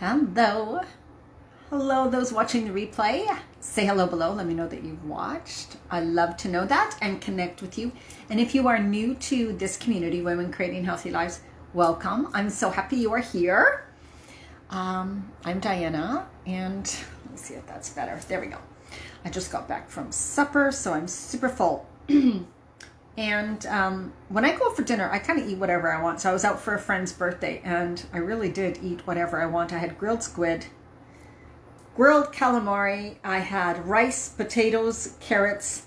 Hello. Hello, those watching the replay. Say hello below. Let me know that you've watched. I love to know that and connect with you. And if you are new to this community, Women Creating Healthy Lives, welcome. I'm so happy you are here. I'm Diana, and let's see if that's better. There we go. I just got back from supper, so I'm super full. And when I go out for dinner, I kind of eat whatever I want. So I was out for a friend's birthday, and I really did eat whatever I want. I had grilled squid, grilled calamari. I had rice, potatoes, carrots,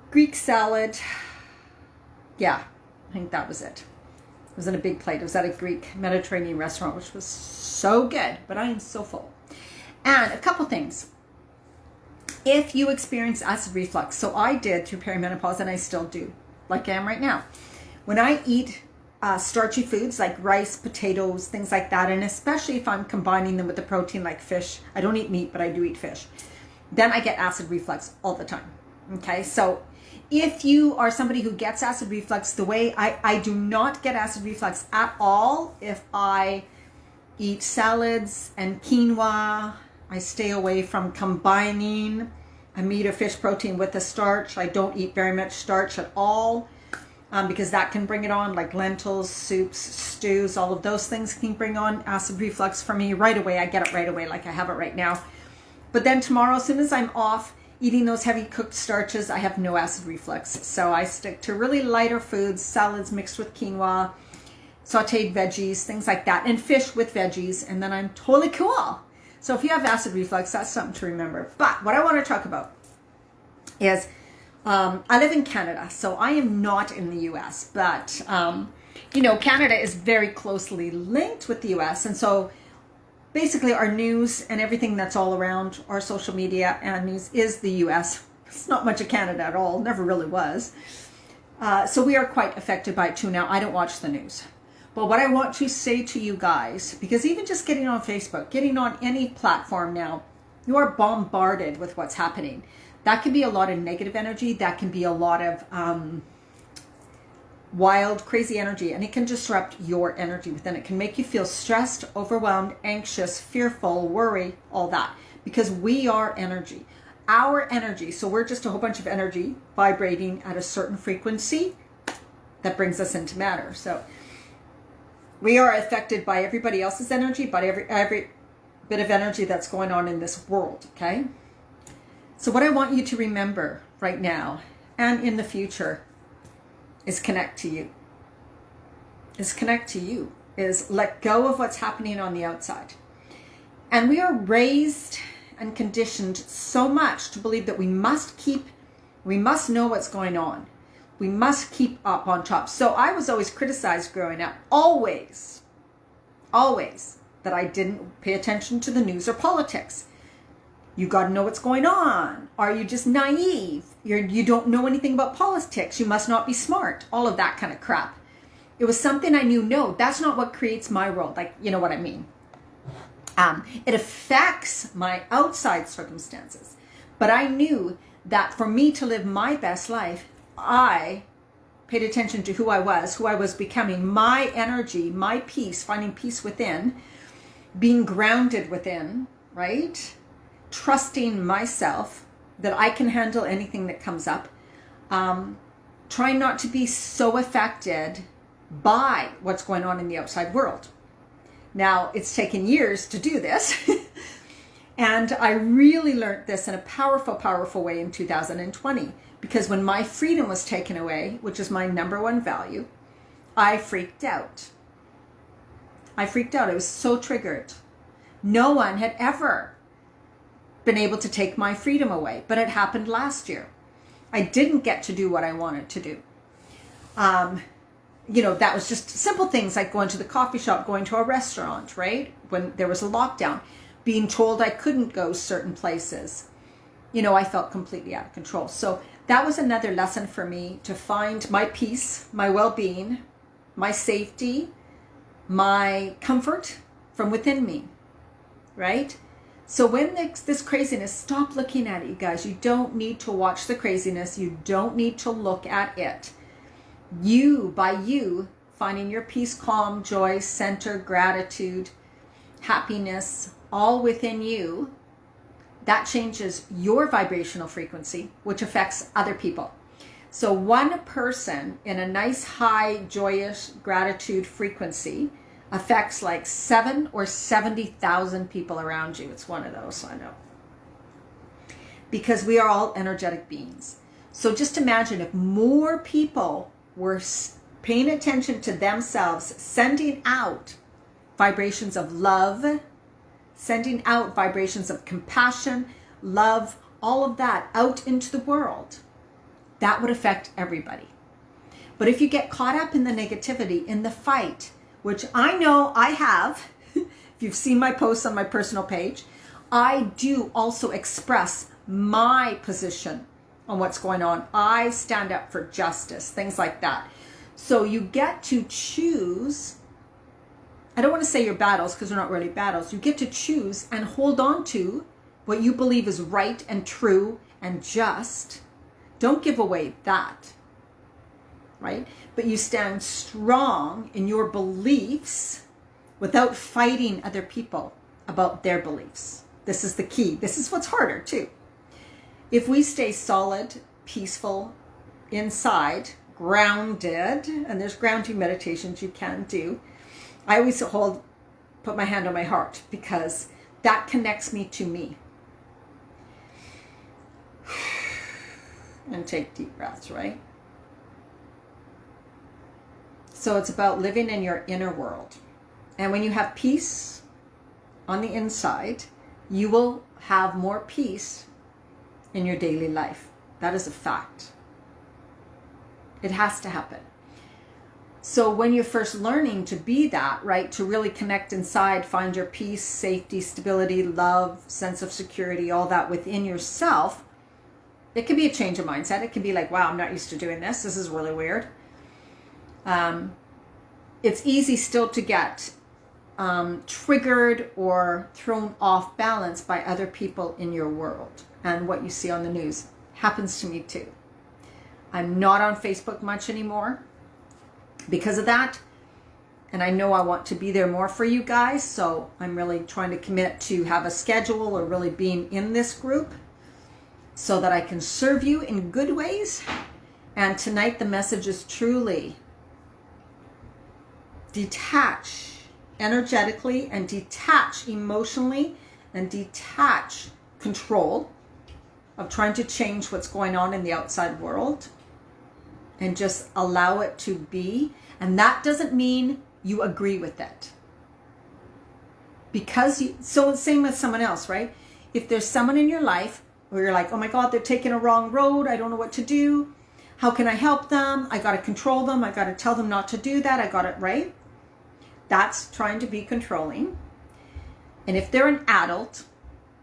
Greek salad. Yeah, I think that was it. It was in a big plate. It was at a Greek Mediterranean restaurant, which was so good, but I am so full. And a couple things. If you experience acid reflux, so I did through perimenopause, and I still do, like I am right now. When I eat starchy foods like rice, potatoes, things like that, and especially if I'm combining them with the protein like fish, I don't eat meat, but I do eat fish, then I get acid reflux all the time. Okay, so if you are somebody who gets acid reflux, the way I do not get acid reflux at all if I eat salads and quinoa. I stay away from combining a meat or fish protein with the starch. I don't eat very much starch at all because that can bring it on, like lentils, soups, stews, all of those things can bring on acid reflux for me right away. I get it right away, like I have it right now. But then tomorrow, as soon as I'm off eating those heavy cooked starches, I have no acid reflux. So I stick to really lighter foods, salads mixed with quinoa, sauteed veggies, things like that, and fish with veggies, and then I'm totally cool. So if you have acid reflux, that's something to remember. But what I want to talk about is I live in Canada, so I am not in the US, but Canada is very closely linked with the US. And so basically our news and everything that's all around our social media and news is the US. It's not much of Canada at all, never really was. So we are quite affected by it too now. I don't watch the news. But what I want to say to you guys, because even just getting on Facebook, getting on any platform now, you are bombarded with what's happening. That can be a lot of negative energy. That can be a lot of wild, crazy energy. And it can disrupt your energy within. It can make you feel stressed, overwhelmed, anxious, fearful, worry, all that. Because we are energy. Our energy, so we're just a whole bunch of energy vibrating at a certain frequency that brings us into matter. So we are affected by everybody else's energy, by every bit of energy that's going on in this world, okay? So what I want you to remember right now and in the future is connect to you. Is let go of what's happening on the outside. And we are raised and conditioned so much to believe that we must know what's going on. We must keep up on top. So I was always criticized growing up, always, that I didn't pay attention to the news or politics. You got to know what's going on. Are you just naive? You don't know anything about politics. You must not be smart. All of that kind of crap. It was something I knew, no, that's not what creates my world. Like, you know what I mean? It affects my outside circumstances. But I knew that for me to live my best life, I paid attention to who I was becoming, my energy, my peace, finding peace within, being grounded within, right? Trusting myself that I can handle anything that comes up. Trying not to be so affected by what's going on in the outside world. Now, it's taken years to do this. And I really learned this in a powerful, powerful way in 2020. Because when my freedom was taken away, which is my number one value, I freaked out. I was so triggered. No one had ever been able to take my freedom away, but it happened last year. I didn't get to do what I wanted to do. That was just simple things like going to the coffee shop, going to a restaurant, right? When there was a lockdown, being told I couldn't go certain places. I felt completely out of control. So that was another lesson for me to find my peace, my well-being, my safety, my comfort from within me, right? So when this craziness, stop looking at it, you guys. You don't need to watch the craziness. You don't need to look at it. By you finding your peace, calm, joy, center, gratitude, happiness, all within you, that changes your vibrational frequency, which affects other people. So one person in a nice, high, joyous gratitude frequency affects like 7 or 70,000 people around you. It's one of those, I know. Because we are all energetic beings. So just imagine if more people were paying attention to themselves, sending out vibrations of love, sending out vibrations of compassion, love, all of that out into the world, that would affect everybody. But if you get caught up in the negativity, in the fight, which I know I have, if you've seen my posts on my personal page, I do also express my position on what's going on. I stand up for justice, things like that. So you get to choose, I don't want to say your battles because they're not really battles. You get to choose and hold on to what you believe is right and true and just. Don't give away that, right? But you stand strong in your beliefs without fighting other people about their beliefs. This is the key. This is what's harder too. If we stay solid, peaceful, inside, grounded, and there's grounding meditations you can do. I always put my hand on my heart because that connects me to me. And take deep breaths, right? So it's about living in your inner world. And when you have peace on the inside, you will have more peace in your daily life. That is a fact. It has to happen. So when you're first learning to be that, right, to really connect inside, find your peace, safety, stability, love, sense of security, all that within yourself, it can be a change of mindset. It can be like, wow, I'm not used to doing this. This is really weird. It's easy still to get triggered or thrown off balance by other people in your world. And what you see on the news happens to me too. I'm not on Facebook much anymore because of that. And I know I want to be there more for you guys. So I'm really trying to commit to have a schedule or really being in this group so that I can serve you in good ways. And tonight the message is truly detach energetically and detach emotionally and detach control of trying to change what's going on in the outside world and just allow it to be. And that doesn't mean you agree with it. Because so it's same with someone else, right? If there's someone in your life where you're like, oh my God, they're taking a wrong road. I don't know what to do. How can I help them? I got to control them. I got to tell them not to do that. I got it right. That's trying to be controlling. And if they're an adult,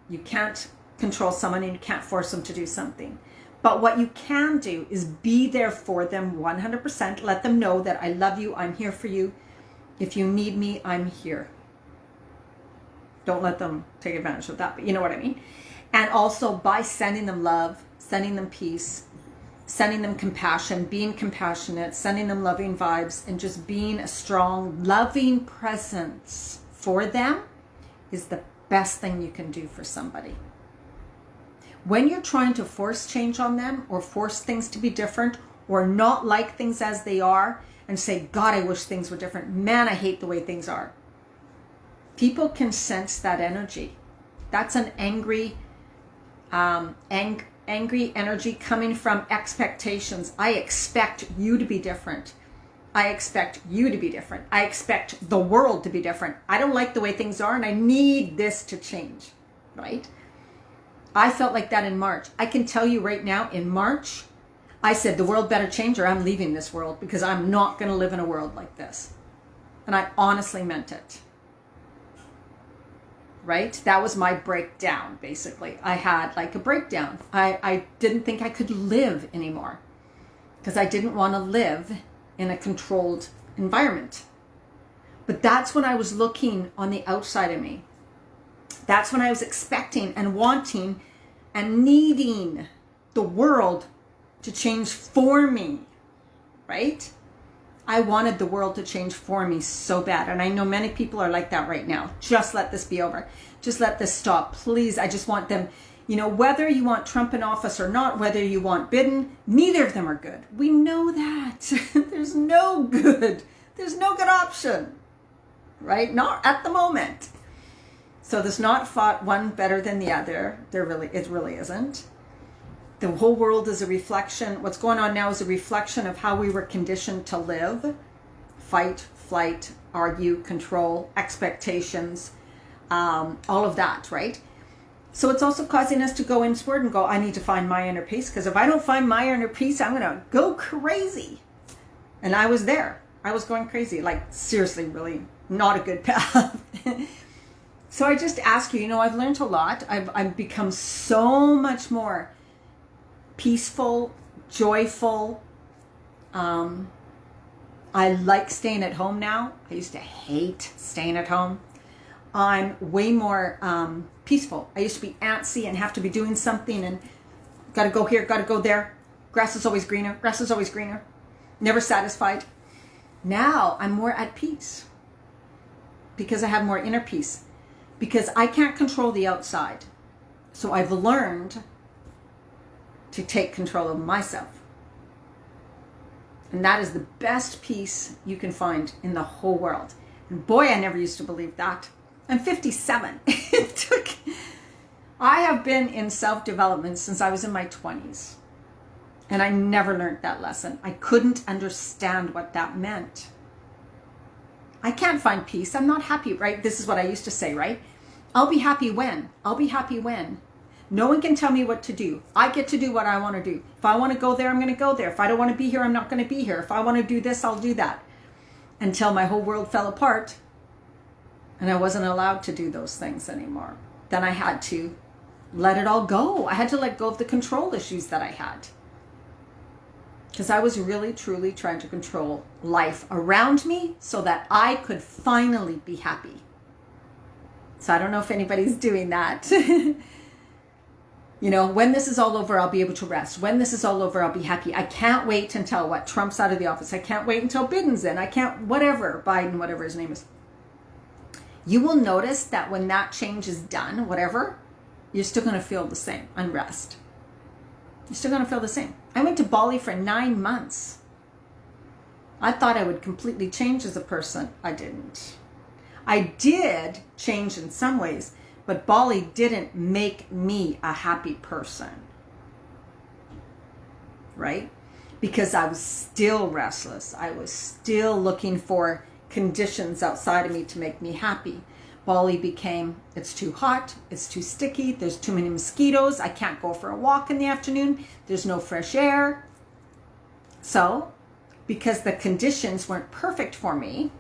you can't control someone and you can't force them to do something. But what you can do is be there for them 100%. Let them know that I love you. I'm here for you. If you need me, I'm here. Don't let them take advantage of that, but you know what I mean. And also by sending them love, sending them peace, sending them compassion, being compassionate, sending them loving vibes, and just being a strong, loving presence for them is the best thing you can do for somebody. When you're trying to force change on them or force things to be different or not like things as they are and say, God, I wish things were different. Man, I hate the way things are. People can sense that energy. That's an angry energy coming from expectations. I expect you to be different. I expect you to be different. I expect the world to be different. I don't like the way things are and I need this to change, right? I felt like that in March. I can tell you right now, in March, I said the world better change or I'm leaving this world because I'm not going to live in a world like this. And I honestly meant it. Right? That was my breakdown, basically. I had like a breakdown. I didn't think I could live anymore because I didn't want to live in a controlled environment. But that's when I was looking on the outside of me. That's when I was expecting and wanting and needing the world to change for me, right? I wanted the world to change for me so bad. And I know many people are like that right now. Just let this be over. Just let this stop. Please, I just want them, you know, whether you want Trump in office or not, whether you want Biden, neither of them are good. We know that. There's no good. There's no good option, right? Not at the moment. So there's not fought one better than the other. It really isn't. The whole world is a reflection. What's going on now is a reflection of how we were conditioned to live. Fight, flight, argue, control, expectations, all of that, right? So it's also causing us to go inward and go, I need to find my inner peace, because if I don't find my inner peace, I'm going to go crazy. And I was there. I was going crazy, like seriously, really not a good path. So I just ask you, you know, I've learned a lot. I've become so much more peaceful, joyful. I like staying at home now. I used to hate staying at home. I'm way more peaceful. I used to be antsy and have to be doing something and got to go here, got to go there. Grass is always greener. Grass is always greener. Never satisfied. Now I'm more at peace because I have more inner peace, because I can't control the outside. So I've learned to take control of myself. And that is the best peace you can find in the whole world. And boy, I never used to believe that. I'm 57. I have been in self-development since I was in my 20s. And I never learned that lesson. I couldn't understand what that meant. I can't find peace. I'm not happy, right? This is what I used to say, right? I'll be happy when. I'll be happy when. No one can tell me what to do. I get to do what I want to do. If I want to go there, I'm going to go there. If I don't want to be here, I'm not going to be here. If I want to do this, I'll do that. Until my whole world fell apart and I wasn't allowed to do those things anymore. Then I had to let it all go. I had to let go of the control issues that I had. Because I was really, truly trying to control life around me so that I could finally be happy. So I don't know if anybody's doing that. You know, when this is all over, I'll be able to rest. When this is all over, I'll be happy. I can't wait until Trump's out of the office. I can't wait until Biden's in. I can't, Biden, whatever his name is. You will notice that when that change is done, whatever, you're still going to feel the same unrest. You're still going to feel the same. I went to Bali for 9 months. I thought I would completely change as a person. I didn't. I did change in some ways, but Bali didn't make me a happy person, right? Because I was still restless. I was still looking for conditions outside of me to make me happy. Bali became, it's too hot, it's too sticky, there's too many mosquitoes, I can't go for a walk in the afternoon, there's no fresh air. So, because the conditions weren't perfect for me,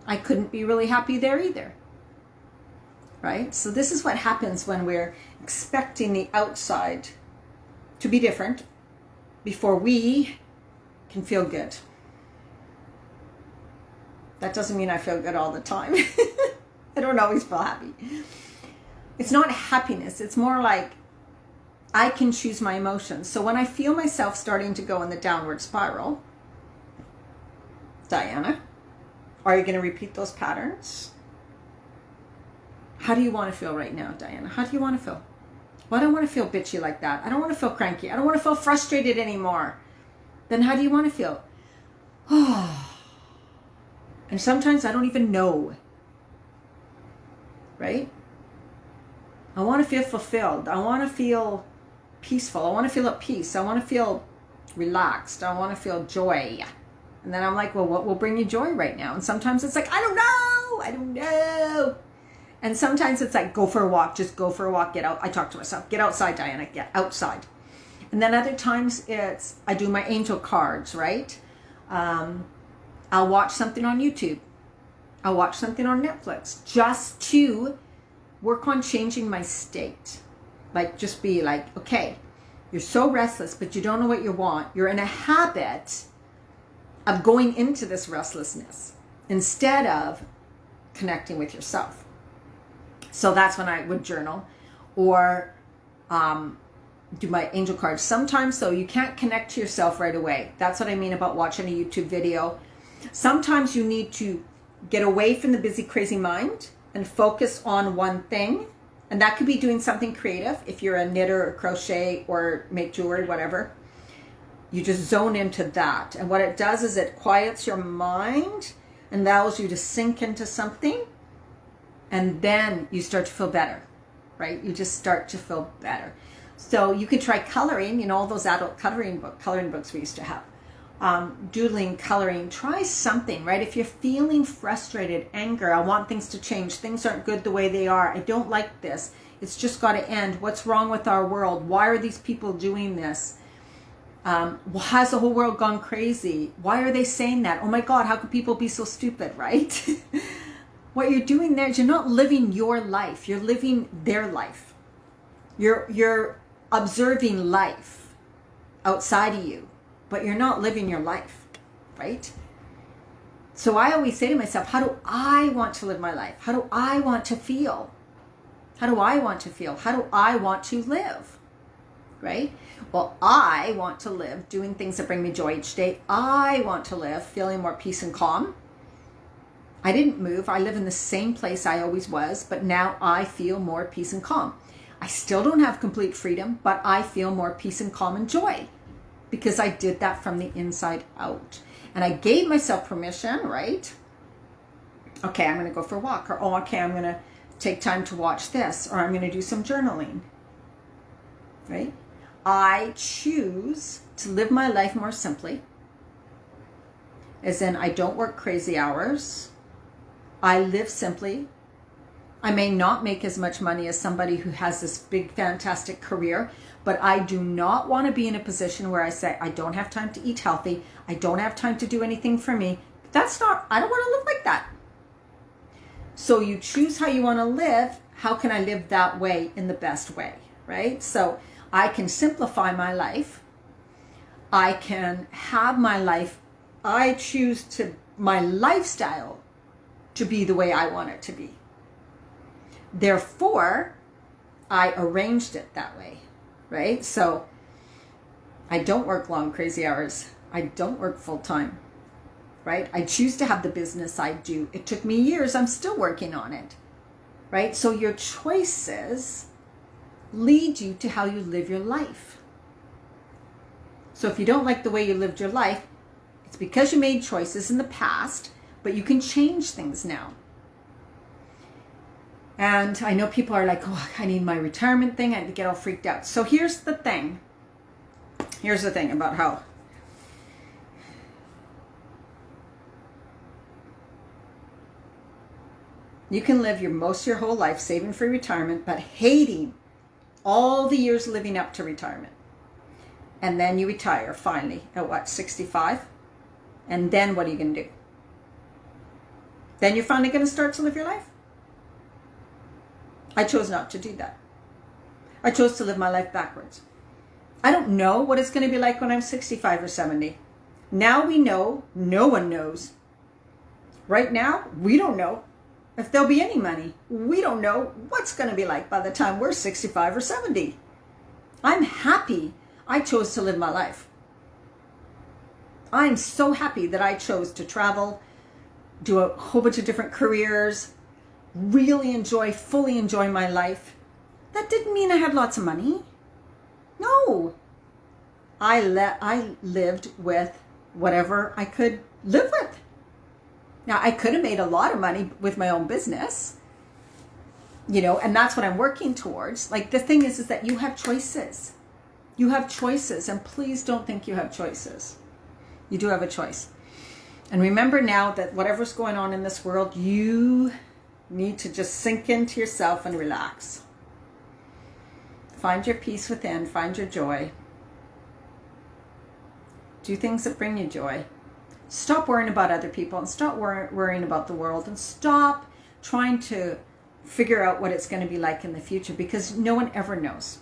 I couldn't be really happy there either. Right? So this is what happens when we're expecting the outside to be different before we can feel good. That doesn't mean I feel good all the time. I don't always feel happy. It's not happiness. It's more like I can choose my emotions. So when I feel myself starting to go in the downward spiral, Diana, are you going to repeat those patterns? How do you want to feel right now, Diana? How do you want to feel? Well, I don't want to feel bitchy like that. I don't want to feel cranky. I don't want to feel frustrated anymore. Then how do you want to feel? Oh. And sometimes I don't even know. Right? I want to feel fulfilled. I want to feel peaceful. I want to feel at peace. I want to feel relaxed. I want to feel joy. And then I'm like, well, what will bring you joy right now? And sometimes it's like, I don't know. And sometimes it's like, go for a walk. Just go for a walk. Get out. I talk to myself. Get outside, Diana. Get outside. And then other times it's, I do my angel cards, right? I'll watch something on YouTube. I'll watch something on Netflix just to work on changing my state. Like, just be like, okay, you're so restless, but you don't know what you want. You're in a habit of going into this restlessness instead of connecting with yourself. So that's when I would journal or do my angel cards. Sometimes, though, you can't connect to yourself right away. That's what I mean about watching a YouTube video. Sometimes you need to get away from the busy, crazy mind and focus on one thing. And that could be doing something creative. If you're a knitter or crochet or make jewelry, whatever, you just zone into that. And what it does is it quiets your mind and allows you to sink into something. And then you start to feel better, right? You just start to feel better. So you can try coloring, you know, all those adult coloring books we used to have. Doodling, coloring, try something, right? If you're feeling frustrated, anger, I want things to change, things aren't good the way they are, I don't like this, it's just got to end, what's wrong with our world, why are these people doing this, has the whole world gone crazy, why are they saying that, oh my God, how could people be so stupid, right? What you're doing there is you're not living your life, you're living their life. You're observing life outside of you, but you're not living your life, right? So I always say to myself, how do I want to live my life? How do I want to feel? How do I want to feel? How do I want to live? Right? Well, I want to live doing things that bring me joy each day. I want to live feeling more peace and calm. I didn't move. I live in the same place I always was, but now I feel more peace and calm. I still don't have complete freedom, but I feel more peace and calm and joy because I did that from the inside out. And I gave myself permission, right? Okay, I'm going to go for a walk, or oh, okay, I'm going to take time to watch this, or I'm going to do some journaling, right? I choose to live my life more simply, as in I don't work crazy hours. I live simply. I may not make as much money as somebody who has this big, fantastic career, but I do not want to be in a position where I say, I don't have time to eat healthy. I don't have time to do anything for me. That's not, I don't want to live like that. So you choose how you want to live. How can I live that way in the best way, right? So I can simplify my life. I can have my life. I choose my lifestyle to be the way I want it to be. Therefore, I arranged it that way, right? So I don't work long, crazy hours. I don't work full time, right? I choose to have the business I do. It took me years. I'm still working on it, right? So your choices lead you to how you live your life. So if you don't like the way you lived your life, it's because you made choices in the past, but you can change things now. And I know people are like, oh, I need my retirement thing. I get all freaked out. So here's the thing. Here's the thing about how you can live most of your whole life saving for retirement, but hating all the years living up to retirement. And then you retire finally at what, 65? And then what are you going to do? Then you're finally going to start to live your life? I chose not to do that. I chose to live my life backwards. I don't know what it's going to be like when I'm 65 or 70. Now we know, no one knows. Right now, we don't know if there'll be any money. We don't know what's going to be like by the time we're 65 or 70. I'm happy I chose to live my life. I'm so happy that I chose to travel, do a whole bunch of different careers, really fully enjoy my life. That didn't mean I had lots of money. No. I lived with whatever I could live with. Now, I could have made a lot of money with my own business, and that's what I'm working towards. Like, the thing is that you have choices. You have choices, and please don't think you have choices. You do have a choice. And remember now that whatever's going on in this world, you need to just sink into yourself and relax. Find your peace within, find your joy. Do things that bring you joy. Stop worrying about other people and stop worrying about the world, and stop trying to figure out what it's going to be like in the future, because no one ever knows.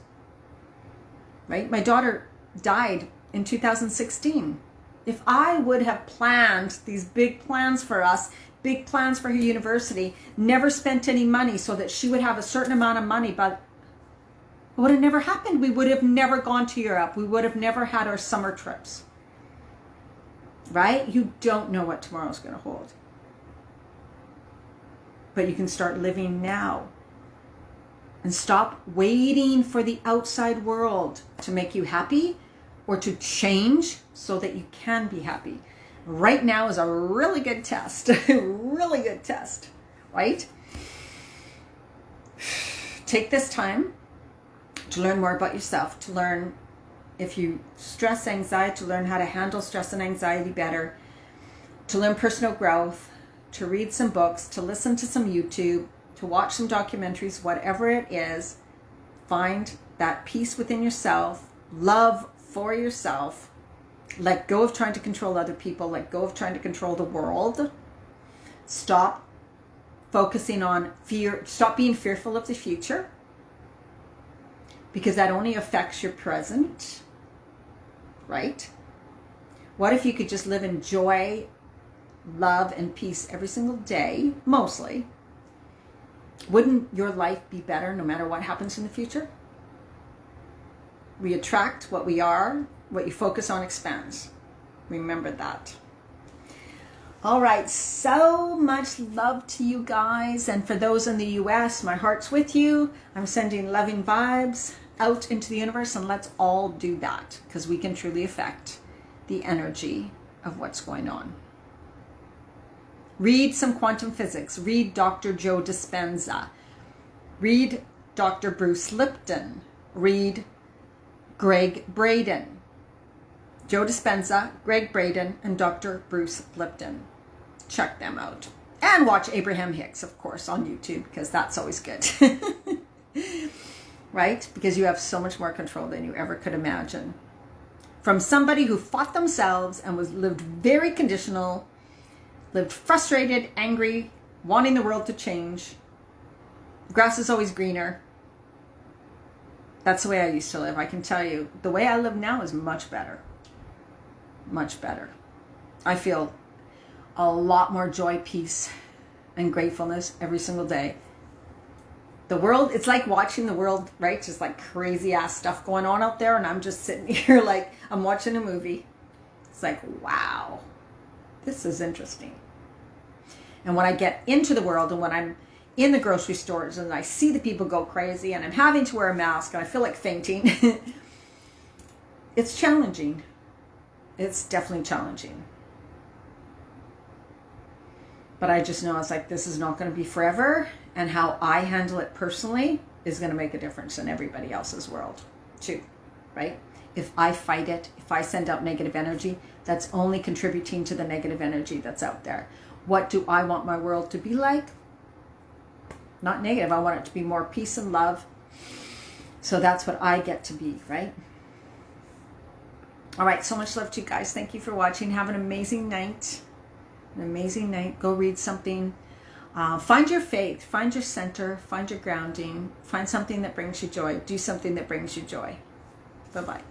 Right? My daughter died in 2016. If I would have planned these big plans for us, big plans for her university, never spent any money so that she would have a certain amount of money, but it would have never happened. We would have never gone to Europe. We would have never had our summer trips. right? You don't know what tomorrow's going to hold. But you can start living now. And stop waiting for the outside world to make you happy or to change so that you can be happy. Right now is a really good test. Really good test, right? Take this time to learn more about yourself, to learn if you stress anxiety, to learn how to handle stress and anxiety better, to learn personal growth, to read some books, to listen to some YouTube, to watch some documentaries, whatever it is. Find that peace within yourself, love for yourself. Let go of trying to control other people. Let go of trying to control the world. Stop focusing on fear. Stop being fearful of the future, because that only affects your present, right? What if you could just live in joy, love, and peace every single day, mostly? Wouldn't your life be better no matter what happens in the future? We attract what we are. What you focus on expands. Remember that. All right, so much love to you guys. And for those in the US, my heart's with you. I'm sending loving vibes out into the universe, and let's all do that, because we can truly affect the energy of what's going on. Read some quantum physics. Read Dr. Joe Dispenza. Read Dr. Bruce Lipton. Read Greg Braden. Joe Dispenza, Greg Braden, and Dr. Bruce Lipton. Check them out. And watch Abraham Hicks, of course, on YouTube, because that's always good. Right? Because you have so much more control than you ever could imagine. From somebody who fought themselves and lived very conditional, lived frustrated, angry, wanting the world to change. Grass is always greener. That's the way I used to live. I can tell you, the way I live now is much better. Much better. I feel a lot more joy, peace, and gratefulness every single day. The world, it's like watching the world, right? Just like crazy ass stuff going on out there, and I'm just sitting here like I'm watching a movie. It's like, wow, this is interesting. And when I get into the world, and when I'm in the grocery stores and I see the people go crazy and I'm having to wear a mask and I feel like fainting, it's challenging. It's definitely challenging. But I just know it's like, this is not going to be forever. And how I handle it personally is going to make a difference in everybody else's world too, right? If I fight it, if I send out negative energy, that's only contributing to the negative energy that's out there. What do I want my world to be like? Not negative. I want it to be more peace and love. So that's what I get to be, right? All right. So much love to you guys. Thank you for watching. Have an amazing night. An amazing night. Go read something. Find your faith. Find your center. Find your grounding. Find something that brings you joy. Do something that brings you joy. Bye-bye.